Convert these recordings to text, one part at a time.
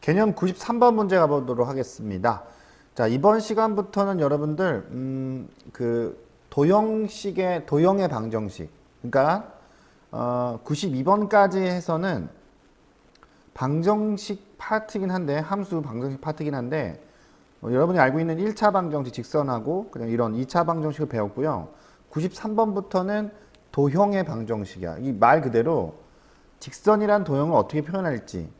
개념 93번 문제 가보도록 하겠습니다. 자, 이번 시간부터는 여러분들 도형의 방정식, 그러니까 92번까지 해서는 방정식 파트긴 한데, 함수 방정식 파트긴 한데, 여러분이 알고 있는 1차 방정식 직선하고 그냥 이런 2차 방정식을 배웠고요. 93번부터는 도형의 방정식이야. 이 말 그대로 직선이란 도형을 어떻게 표현할지,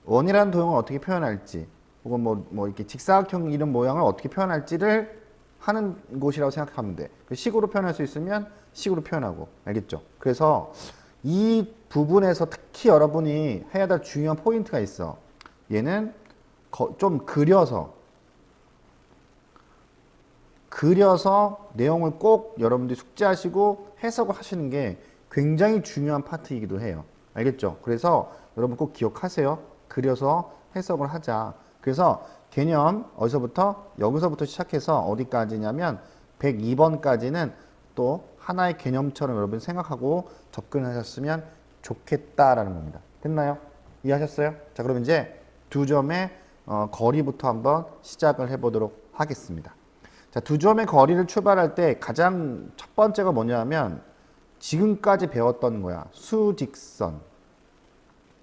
원이란 도형을 어떻게 표현할지, 혹은 뭐 이렇게 직사각형 이런 모양을 어떻게 표현할지를 하는 곳이라고 생각하면 돼. 식으로 표현할 수 있으면 식으로 표현하고, 알겠죠? 그래서 이 부분에서 특히 여러분이 해야 될 중요한 포인트가 있어. 얘는 좀 그려서 내용을 꼭 여러분들이 숙지하시고 해석을 하시는 게 굉장히 중요한 파트이기도 해요. 알겠죠? 그래서 여러분 꼭 기억하세요. 그려서 해석을 하자. 그래서 개념 여기서부터 시작해서 어디까지냐면 102번까지는 또 하나의 개념처럼 여러분 생각하고 접근하셨으면 좋겠다라는 겁니다. 됐나요? 이해하셨어요? 자, 그럼 이제 두 점의 거리부터 한번 시작을 해보도록 하겠습니다. 자, 두 점의 거리를 출발할 때 가장 첫 번째가 뭐냐면 지금까지 배웠던 거야. 수직선.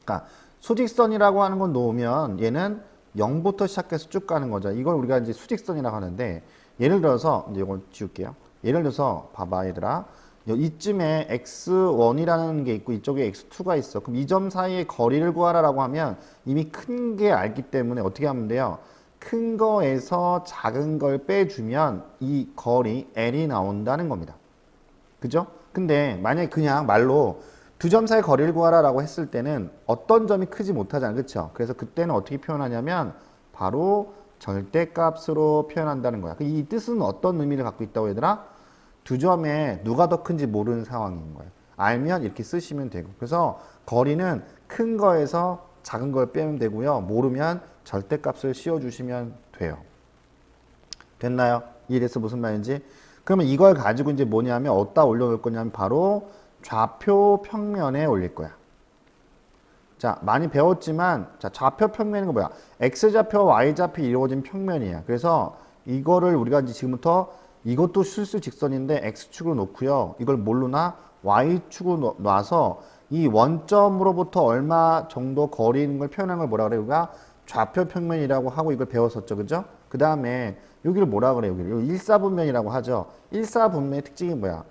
그러니까 수직선이라고 하는 건 놓으면 얘는 0부터 시작해서 쭉 가는 거죠. 이걸 우리가 이제 수직선이라고 하는데, 예를 들어서 이제 이걸 지울게요. 예를 들어서 봐봐 얘들아. 이쯤에 x1이라는 게 있고 이쪽에 x2가 있어. 그럼 이 점 사이의 거리를 구하라라고 하면 이미 큰 게 알기 때문에 어떻게 하면 돼요? 큰 거에서 작은 걸 빼주면 이 거리 L이 나온다는 겁니다. 그죠? 근데 만약에 그냥 말로 두 점 사이 거리를 구하라라고 했을 때는 어떤 점이 크지 못하잖아요. 그렇죠? 그래서 그때는 어떻게 표현하냐면 바로 절대값으로 표현한다는 거야. 이 뜻은 어떤 의미를 갖고 있다고 얘들아? 두 점에 누가 더 큰지 모르는 상황인 거예요. 알면 이렇게 쓰시면 되고. 그래서 거리는 큰 거에서 작은 걸 빼면 되고요. 모르면 절대값을 씌워주시면 돼요. 됐나요? 이해됐어? 무슨 말인지? 그러면 이걸 가지고 이제 뭐냐면 어디다 올려놓을 거냐면 바로 좌표 평면에 올릴 거야. 자, 많이 배웠지만, 자, 좌표 평면은 뭐야? X좌표, Y좌표 이루어진 평면이야. 그래서 이거를 우리가 이제 지금부터 이것도 실수 직선인데 X축으로 놓고요. 이걸 뭘로 놔? Y축으로 놔서 이 원점으로부터 얼마 정도 거리 있는 걸 표현하는 걸 뭐라 그래? 우리가 좌표 평면이라고 하고 이걸 배웠었죠. 그죠? 그 다음에 여기를 뭐라 그래? 여기를 일사분면이라고 하죠. 일사분면의 특징이 뭐야?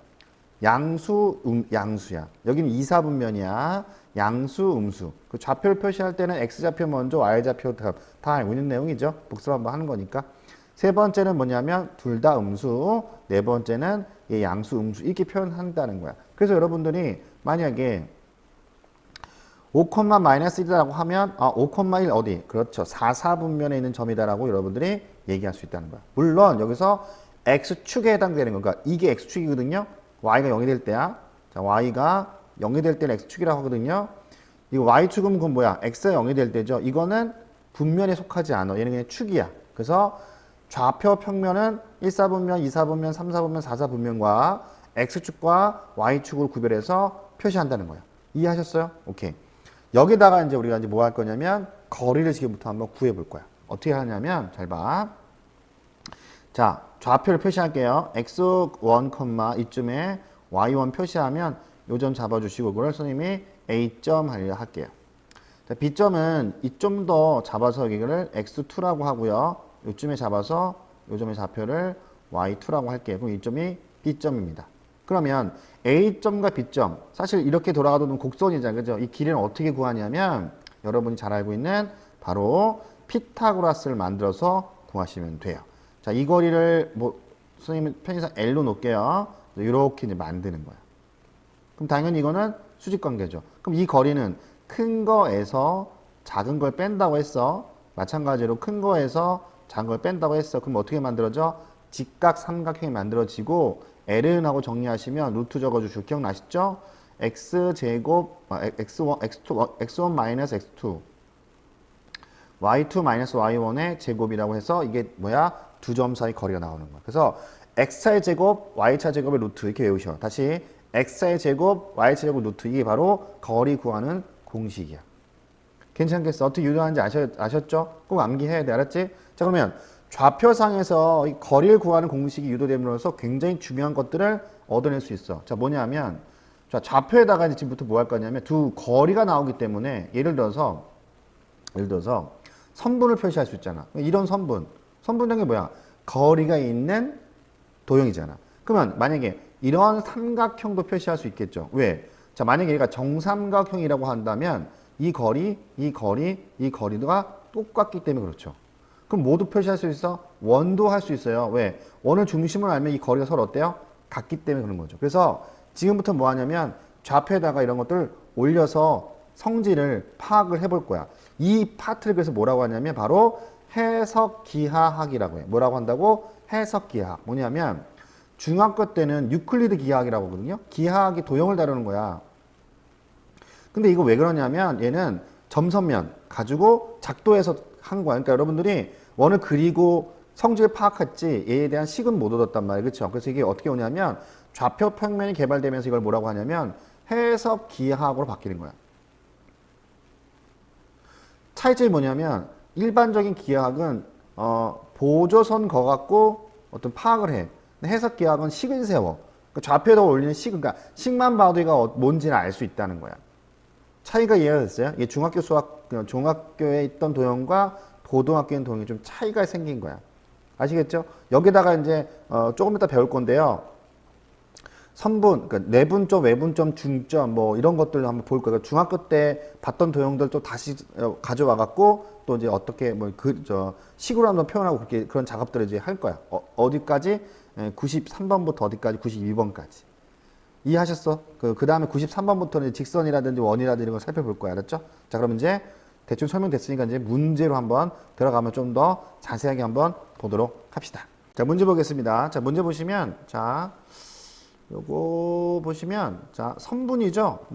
양수야. 여기는 이사분면이야. 양수, 음수. 그 좌표를 표시할 때는 X좌표 먼저, Y좌표 다 알고 있는 내용이죠. 복습 한번 하는 거니까. 세 번째는 뭐냐면 둘 다 음수. 네 번째는 양수, 음수. 이렇게 표현한다는 거야. 그래서 여러분들이 만약에 5,-1이라고 하면 5,1 어디? 그렇죠. 4사분면에 있는 점이다라고 여러분들이 얘기할 수 있다는 거야. 물론 여기서 X축에 해당되는 거니까 이게 X축이거든요. Y가 0이 될 때야. 자, Y가 0이 될 때는 X축이라고 하거든요. 이거 Y축은 그건 뭐야? X가 0이 될 때죠. 이거는 분면에 속하지 않아. 얘는 그냥 축이야. 그래서 좌표 평면은 1사분면, 2사분면, 3사분면, 4사분면과 X축과 Y축을 구별해서 표시한다는 거야. 이해하셨어요? 오케이. 여기다가 이제 우리가 이제 뭐 할 거냐면 거리를 지금부터 한번 구해 볼 거야. 어떻게 하냐면 잘 봐. 자, 좌표를 표시할게요. x1, 이쯤에 y1 표시하면 요 점 잡아주시고 그걸 선생님이 a점 하려 할게요. 자, b점은 이 좀 더 잡아서 여기를 x2라고 하고요. 요쯤에 잡아서 요 점의 좌표를 y2라고 할게요. 그럼 이 점이 b점입니다. 그러면 A점과 B점, 사실 이렇게 돌아가도 곡선이잖아요. 그죠? 이 길이는 어떻게 구하냐면 여러분이 잘 알고 있는 바로 피타고라스를 만들어서 구하시면 돼요. 자, 이 거리를 선생님 편의상 L로 놓을게요. 이렇게 이제 만드는 거야. 그럼 당연히 이거는 수직관계죠. 그럼 이 거리는 큰 거에서 작은 걸 뺀다고 했어. 마찬가지로 큰 거에서 작은 걸 뺀다고 했어. 그럼 어떻게 만들어져? 직각 삼각형이 만들어지고 L은하고 정리하시면 루트 적어주시고 기억나시죠? x제곱 x1 마이너스 x2 y2 마이너스 y1의 제곱이라고 해서 이게 뭐야? 두 점 사이 거리가 나오는 거야. 그래서 x차의 제곱, y차 제곱의 루트 이렇게 외우셔. 다시 x차의 제곱, y차 제곱 루트 이게 바로 거리 구하는 공식이야. 괜찮겠어? 어떻게 유도하는지 아셨죠? 꼭 암기해야 돼. 알았지? 자, 그러면 좌표상에서 이 거리를 구하는 공식이 유도됨으로써 굉장히 중요한 것들을 얻어낼 수 있어. 자, 뭐냐면, 자, 좌표에다가 이제 지금부터 뭐 할 거냐면 두 거리가 나오기 때문에 예를 들어서 선분을 표시할 수 있잖아. 이런 선분이란 게 뭐야? 거리가 있는 도형이잖아. 그러면 만약에 이런 삼각형도 표시할 수 있겠죠. 왜? 자, 만약에 얘가 정삼각형이라고 한다면 이 거리가 똑같기 때문에 그렇죠. 그럼 모두 표시할 수 있어? 원도 할 수 있어요. 왜? 원을 중심으로 알면 이 거리가 서로 어때요? 같기 때문에 그런 거죠. 그래서 지금부터 뭐 하냐면 좌표에다가 이런 것들을 올려서 성질을 파악을 해볼 거야. 이 파트를 그래서 뭐라고 하냐면 바로 해석기하학이라고 해. 뭐라고 한다고? 해석기하학. 뭐냐면 중학교 때는 유클리드 기하학이라고 하거든요. 기하학이 도형을 다루는 거야. 근데 이거 왜 그러냐면 얘는 점선면 가지고 작도해서 한 거야. 그러니까 여러분들이 원을 그리고 성질을 파악했지 얘에 대한 식은 못 얻었단 말이에요. 그렇죠? 그래서 이게 어떻게 오냐면 좌표 평면이 개발되면서 이걸 뭐라고 하냐면 해석 기하학으로 바뀌는 거야. 차이점이 뭐냐면 일반적인 기하학은 보조선 거 갖고 어떤 파악을 해. 근데 해석 기하학은 식을 세워. 그러니까 좌표에다 올리는 식, 그러니까 식만 봐도 이가 뭔지는 알 수 있다는 거야. 차이가 이해가 됐어요? 이게 중학교 수학, 중학교에 있던 도형과 고등학교에 있는 도형이 좀 차이가 생긴 거야. 아시겠죠? 여기다가 이제 조금 이따 배울 건데요. 선분, 그러니까 내분점, 외분점, 중점 뭐 이런 것들을 한번 볼 거예요. 중학교 때 봤던 도형들 또 다시 가져와 갖고 또 이제 어떻게 뭐 식으로 한번 표현하고 그렇게 그런 작업들을 이제 할 거야. 어디까지? 93번부터 어디까지? 92번까지. 이해하셨어? 그 다음에 93번부터는 직선이라든지 원이라든지 이런 걸 살펴볼 거야. 알았죠? 자, 그럼 이제 대충 설명됐으니까 이제 문제로 한번 들어가면 좀 더 자세하게 한번 보도록 합시다. 자, 문제 보겠습니다. 자, 문제 보시면, 자, 요거 보시면, 자, 선분이죠?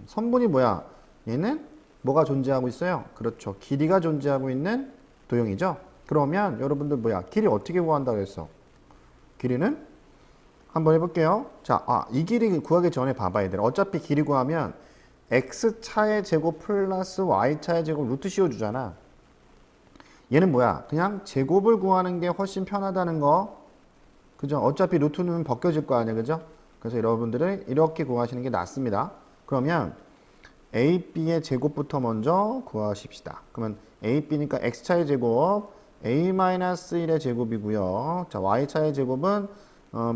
선분이 뭐야? 얘는 뭐가 존재하고 있어요? 그렇죠. 길이가 존재하고 있는 도형이죠? 그러면 여러분들 뭐야? 길이 어떻게 구한다고 했어? 길이는 한번 해볼게요. 자, 이 길이 구하기 전에 봐봐야 돼. 어차피 길이 구하면 x차의 제곱 플러스 y차의 제곱 루트 씌워주잖아. 얘는 뭐야? 그냥 제곱을 구하는 게 훨씬 편하다는 거. 그죠? 어차피 루트는 벗겨질 거 아니야. 그죠? 그래서 여러분들은 이렇게 구하시는 게 낫습니다. 그러면 a, b의 제곱부터 먼저 구하십시다. 그러면 a, b니까 x차의 제곱, a-1의 제곱이고요. 자, y차의 제곱은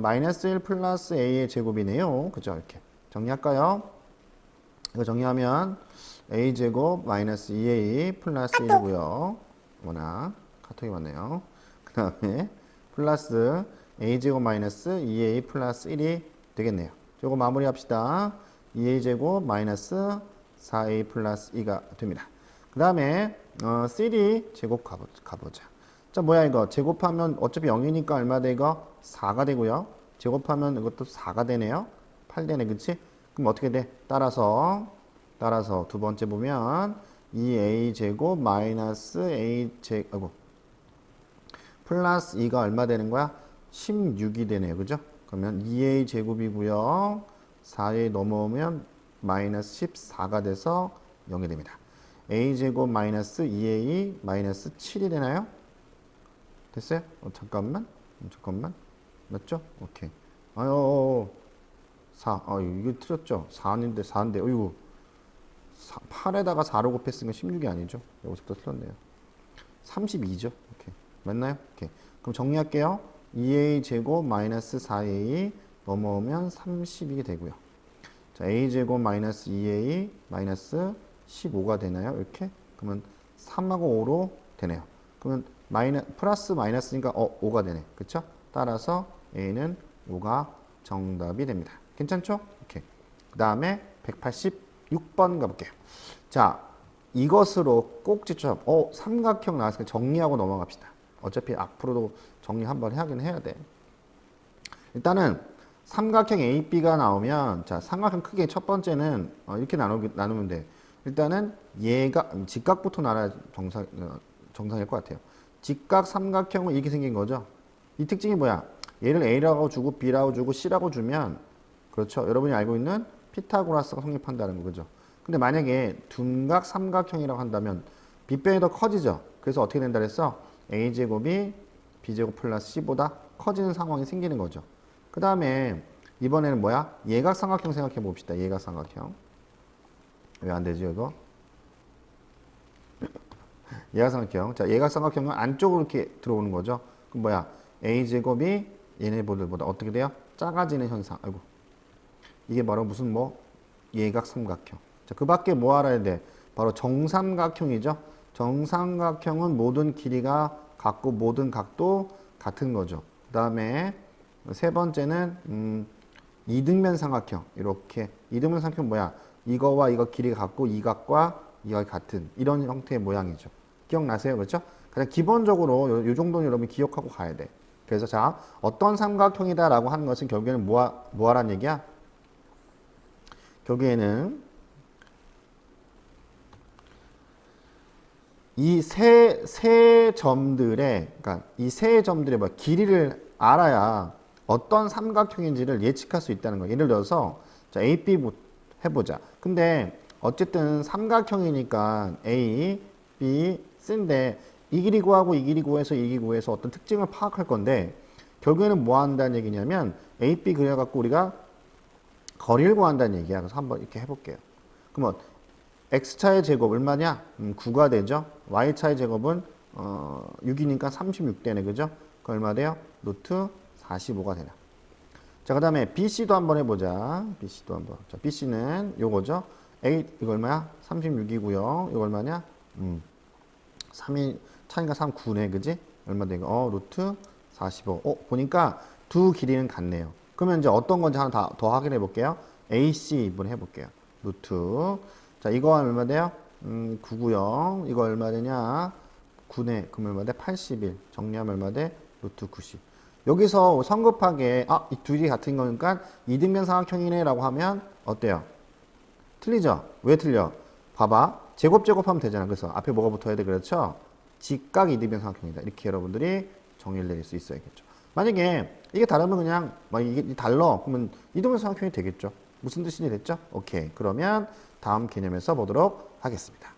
마이너스 1 플러스 a의 제곱이네요. 그죠? 이렇게 정리할까요? 이거 정리하면 a제곱 마이너스 2a 플러스 1이고요. 뭐나 카톡이 왔네요. 그 다음에 플러스 a제곱 마이너스 2a 플러스 1이 되겠네요. 이거 마무리합시다. 2a제곱 마이너스 4a 플러스 2가 됩니다. 그 다음에 c 제곱 가보자. 자, 뭐야 이거? 제곱하면 어차피 0이니까 얼마 돼 이거? 4가 되고요. 제곱하면 이것도 4가 되네요. 8 되네. 그치? 그럼 어떻게 돼? 따라서 두 번째 보면 2a 제곱 마이너스 a 제곱 플러스 2가 얼마 되는 거야? 16이 되네요. 그죠? 그러면 2a 제곱이고요. 4a 넘어오면 마이너스 14가 돼서 0이 됩니다. a 제곱 마이너스 2a 마이너스 7이 되나요? 됐어요? 잠깐만. 맞죠? 오케이. 4. 이거 틀렸죠? 4인데 4인데. 어이구. 8에다가 4로 곱했으니까 16이 아니죠? 여기서부터 틀렸네요. 32죠? 오케이. 맞나요? 오케이. 그럼 정리할게요. 2a 제곱 마이너스 4a 넘어오면 32게 되고요. 자, a 제곱 마이너스 2a 마이너스 15가 되나요? 이렇게? 그러면 3하고 5로 되네요. 그러면 플러스 마이너스니까 5가 되네. 그쵸? 따라서 a는 5가 정답이 됩니다. 괜찮죠? 오케이. 그 다음에 186번 가볼게요. 자, 이것으로 꼭지점, 삼각형 나왔으니까 정리하고 넘어갑시다. 어차피 앞으로도 정리 한번 하긴 해야 돼. 일단은 삼각형 AB가 나오면, 자, 삼각형 크게 첫 번째는 이렇게 나누면 돼. 일단은 얘가 직각부터 나눠야 정상일 것 같아요. 직각 삼각형은 이렇게 생긴 거죠. 이 특징이 뭐야? 얘를 A라고 주고 B라고 주고 C라고 주면, 그렇죠. 여러분이 알고 있는 피타고라스가 성립한다는 거, 그죠? 근데 만약에 둔각 삼각형이라고 한다면 빗변이 더 커지죠. 그래서 어떻게 된다 그랬어? a제곱이 b제곱 플러스 c보다 커지는 상황이 생기는 거죠. 그 다음에 이번에는 뭐야? 예각삼각형 생각해 봅시다. 예각삼각형. 왜 안 되죠, 이거? 예각삼각형. 자, 예각삼각형은 안쪽으로 이렇게 들어오는 거죠. 그럼 뭐야? a제곱이 얘네들보다 어떻게 돼요? 작아지는 현상. 아이고. 이게 바로 무슨 뭐? 예각삼각형. 자, 그 밖에 뭐 알아야 돼? 바로 정삼각형이죠. 정삼각형은 모든 길이가 같고 모든 각도 같은 거죠. 그 다음에 세 번째는 이등변 삼각형. 이렇게 이등변 삼각형 뭐야? 이거와 이거 길이가 같고 이 각과 이 각이 같은 이런 형태의 모양이죠. 기억나세요? 그렇죠? 가장 기본적으로 요 정도는 여러분이 기억하고 가야 돼. 그래서 자, 어떤 삼각형이다라고 하는 것은 결국에는 뭐하란 얘기야? 결국에는 이 세 점들의, 그러니까 이 세 점들의 뭐 길이를 알아야 어떤 삼각형인지를 예측할 수 있다는 거예요. 예를 들어서 자, A, B 해보자. 근데 어쨌든 삼각형이니까 A, B, C인데 이 길이 구하고 이 길이 구해서 이 길이 구해서 어떤 특징을 파악할 건데 결국에는 뭐 한다는 얘기냐면 A, B 그려갖고 우리가 거리를 구한다는 얘기야. 그래서 한번 이렇게 해볼게요. 그러면 x차의 제곱 얼마냐? 9가 되죠. y차의 제곱은 6이니까 36되네. 그죠? 그 얼마 돼요? 루트 45가 되나. 자, 그 다음에 BC도 한번 해보자. BC도 한번. 자, BC는 요거죠. A, 이거 얼마야? 36이고요. 이거 얼마냐? 3이, 차이가 3, 9네. 그지? 얼마 되고? 루트 45. 보니까 두 길이는 같네요. 그러면 이제 어떤 건지 하나 더 확인해 볼게요. AC 이번 해볼게요. 루트. 자, 이거 얼마 돼요? 9고요. 이거 얼마 되냐? 9네. 그럼 얼마 돼? 81. 정리하면 얼마 돼? 루트 90. 여기서 성급하게 이 둘이 같은 거니까 이등변 삼각형이네 라고 하면 어때요? 틀리죠? 왜 틀려? 봐봐. 제곱하면 되잖아. 그래서 앞에 뭐가 붙어야 돼? 그렇죠? 직각 이등변 삼각형이다. 이렇게 여러분들이 정의를 내릴 수 있어야겠죠. 만약에 이게 다르면 그냥 이게 달라. 그러면 이등변 삼각형이 되겠죠. 무슨 뜻이 됐죠? 오케이. 그러면 다음 개념에서 보도록 하겠습니다.